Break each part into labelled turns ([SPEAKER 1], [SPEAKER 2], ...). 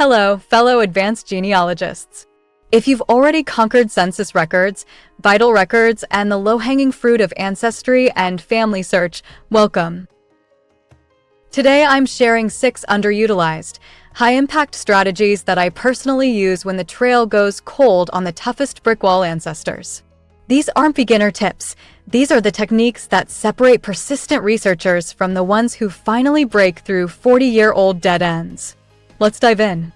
[SPEAKER 1] Hello, fellow advanced genealogists. If you've already conquered census records, vital records, and the low-hanging fruit of ancestry and family search, welcome. Today I'm sharing 6 underutilized, high-impact strategies that I personally use when the trail goes cold on the toughest brick wall ancestors. These aren't beginner tips. These are the techniques that separate persistent researchers from the ones who finally break through 40-year-old dead ends. Let's dive in.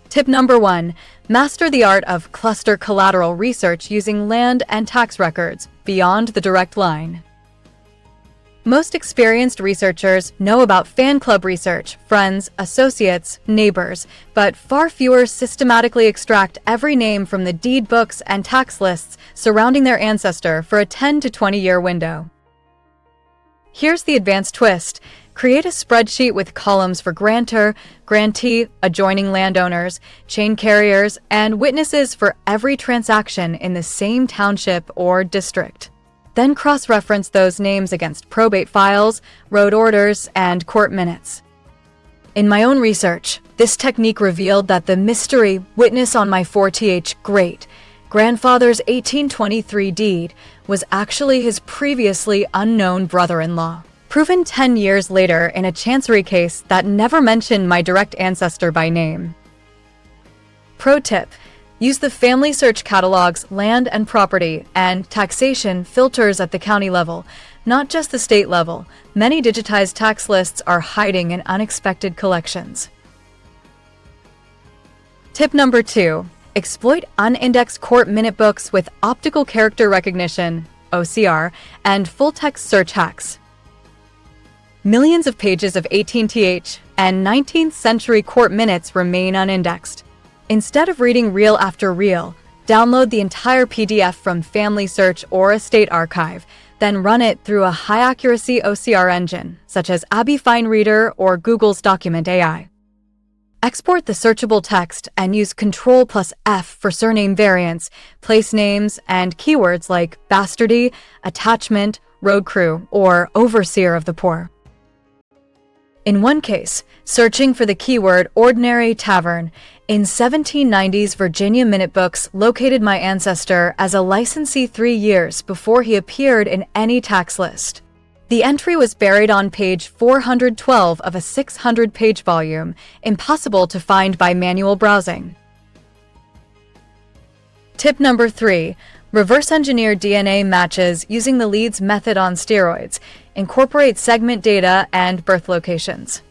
[SPEAKER 1] Tip number 1. Master the art of cluster collateral research using land and tax records beyond the direct line. Most experienced researchers know about fan club research, friends, associates, neighbors, but far fewer systematically extract every name from the deed books and tax lists surrounding their ancestor for a 10 to 20-year window. Here's the advanced twist. Create a spreadsheet with columns for grantor, grantee, adjoining landowners, chain carriers, and witnesses for every transaction in the same township or district. Then cross-reference those names against probate files, road orders, and court minutes. In my own research, this technique revealed that the mystery witness on my 4th great grandfather's 1823 deed was actually his previously unknown brother-in-law, proven 10 years later in a chancery case that never mentioned my direct ancestor by name. Pro tip: use the family search catalog's land and property and taxation filters at the county level, not just the state level. Many digitized tax lists are hiding in unexpected collections. Tip number 2. Exploit unindexed court minute books with optical character recognition, OCR, and full-text search hacks. Millions of pages of 18th and 19th century court minutes remain unindexed. Instead of reading reel after reel, download the entire PDF from Family Search or Estate Archive, then run it through a high-accuracy OCR engine, such as Abby Fine Reader or Google's Document AI. Export the searchable text and use Ctrl+F for surname variants, place names, and keywords like bastardy, attachment, road crew, or overseer of the poor. In one case, searching for the keyword ordinary tavern in 1790s Virginia minute books located my ancestor as a licensee 3 years before he appeared in any tax list. The entry was buried on page 412 of a 600-page volume, impossible to find by manual browsing. Tip number 3. Reverse engineer DNA matches using the Leeds method on steroids. Incorporate segment data and birth locations.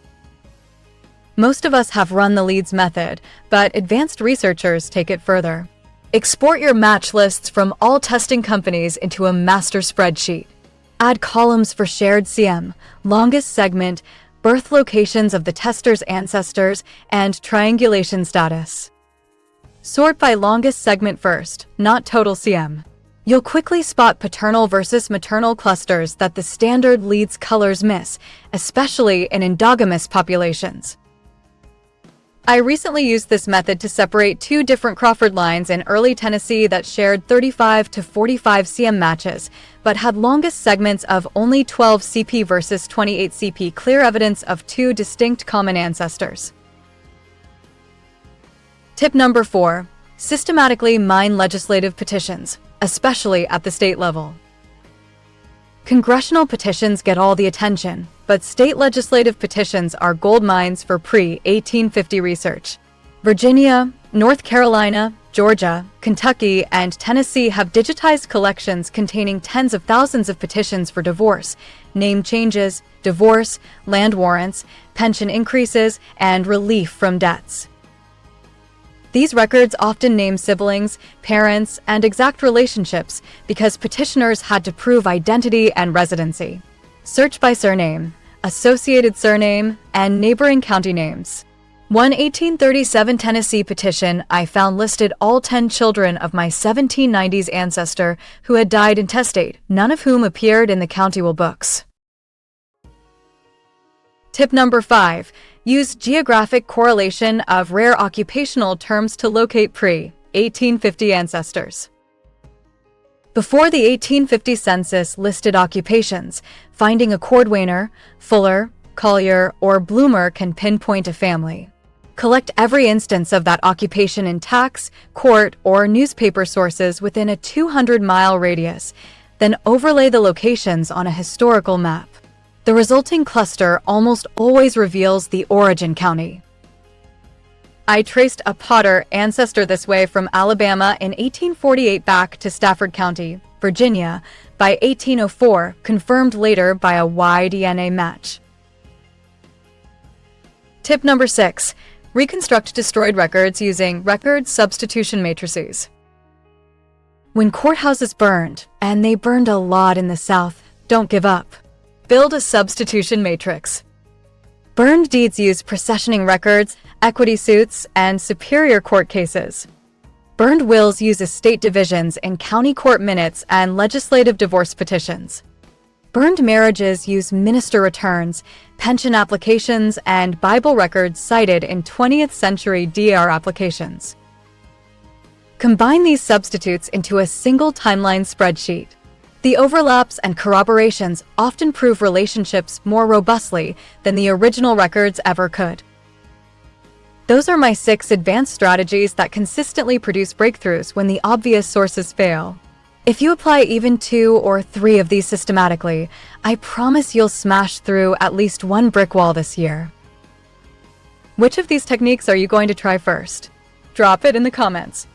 [SPEAKER 1] Most of us have run the Leeds method, but advanced researchers take it further. Export your match lists from all testing companies into a master spreadsheet. Add columns for shared CM, longest segment, birth locations of the tester's ancestors, and triangulation status. Sort by longest segment first, not total CM. You'll quickly spot paternal versus maternal clusters that the standard Leeds colors miss, especially in endogamous populations. I recently used this method to separate 2 different Crawford lines in early Tennessee that shared 35 to 45 CM matches, but had longest segments of only 12 CP versus 28 CP, clear evidence of 2 distinct common ancestors. Tip number 4. Systematically mine legislative petitions, especially at the state level. Congressional petitions get all the attention, but state legislative petitions are gold mines for pre-1850 research. Virginia, North Carolina, Georgia, Kentucky, and Tennessee have digitized collections containing tens of thousands of petitions for divorce, name changes, divorce, land warrants, pension increases, and relief from debts. These records often name siblings, parents, and exact relationships because petitioners had to prove identity and residency. Search by surname, associated surname, and neighboring county names. One 1837 Tennessee petition I found listed all 10 children of my 1790s ancestor who had died intestate, none of whom appeared in the county will books. Tip number 5. Use geographic correlation of rare occupational terms to locate pre-1850 ancestors. Before the 1850 census listed occupations, finding a cordwainer, fuller, collier, or bloomer can pinpoint a family. Collect every instance of that occupation in tax, court, or newspaper sources within a 200-mile radius, then overlay the locations on a historical map. The resulting cluster almost always reveals the origin county. I traced a Potter ancestor this way from Alabama in 1848 back to Stafford County, Virginia, by 1804, confirmed later by a Y-DNA match. Tip number 6. Reconstruct destroyed records using record substitution matrices. When courthouses burned, and they burned a lot in the South, don't give up. Build a substitution matrix. Burned deeds use processioning records, equity suits, and superior court cases. Burned wills use estate divisions in county court minutes and legislative divorce petitions. Burned marriages use minister returns, pension applications, and Bible records cited in 20th century DR applications. Combine these substitutes into a single timeline spreadsheet. The overlaps and corroborations often prove relationships more robustly than the original records ever could. Those are my 6 advanced strategies that consistently produce breakthroughs when the obvious sources fail. If you apply even 2 or 3 of these systematically, I promise you'll smash through at least one brick wall this year. Which of these techniques are you going to try first? Drop it in the comments.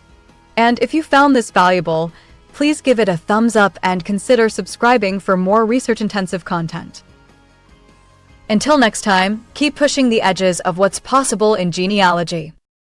[SPEAKER 1] And if you found this valuable, please give it a thumbs up and consider subscribing for more research-intensive content. Until next time, keep pushing the edges of what's possible in genealogy.